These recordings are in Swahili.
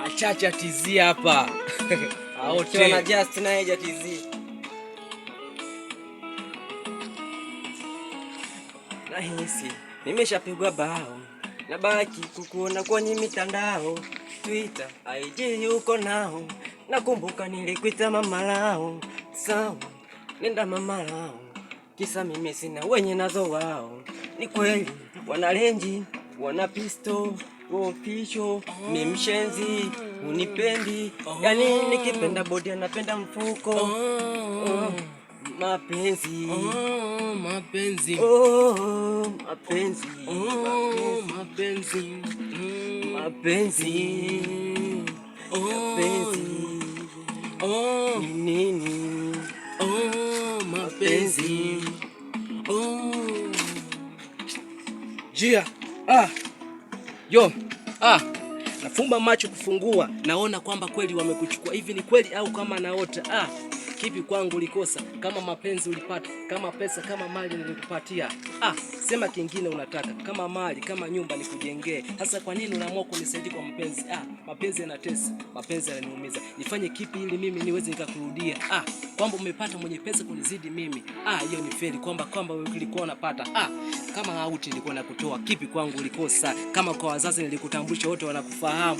Achacha TZ hapa. Aote na just na eja TZ. Nahisi nimeshapigwa bao, nabaki kukuona kwenye mitandao, Twitter, IG uko nao. Nakumbuka nilikuita mama lao, sawa nenda mama lao, kisa mimi sina wenye nazo wao. Ni kweli wana renji, wana pisto, official, mimi mshenzi, unipendi, yani nikipenda body anapenda mfuko. Mapenzi, mapenzi, mapenzi, mapenzi, mapenzi, nini? Mapenzi. Jia, nafumba macho kufungua, naona kwamba kweli wamekuchukua. Hivi ni kweli au kama naota? Kipi kwangu ulikosa? Kama mapenzi ulipata, kama pesa, kama mali nilikupatia. Sema kingine unataka, kama mali, kama nyumba nikujengee. Sasa kwa nini unaamua kunisaidia kwa mapenzi? Mapenzi yanatesa, mapenzi yananiumiza. Nifanye kipi ili mimi niweze nikakurudia? Kwamba umepata mwenye pesa kunizidi mimi. Hiyo ni feli, kwamba wewe ulikuwa unapata. Kama auti nilikuwa nakutoa, kipi kwangu ulikosa? Kama kwa wazazi nilikutambulisha wote wanakufahamu.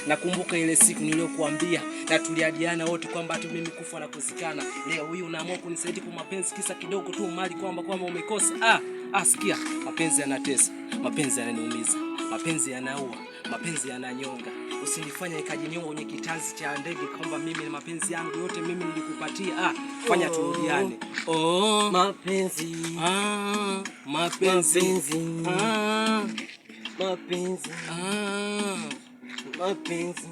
Nakumbuka ile siku niliyokuambia na tuliadiana wote kwamba hata mimi kufa na kuzikana. Leo huyu unaamua kunisaidia kwa mapenzi kisa kidogo tu mali kwamba umekosa. Sikia, mapenzi yanatesa, mapenzi yananiumiza, mapenzi yanaua, mapenzi yananyonga. Usinifanye ikajinyonga kwenye kitanzi cha ndege kwamba mimi na mapenzi yangu yote mimi nilikupatia. Fanya turudiane. Mapenzi. Mapenzi. Mapenzi. Mapenzi.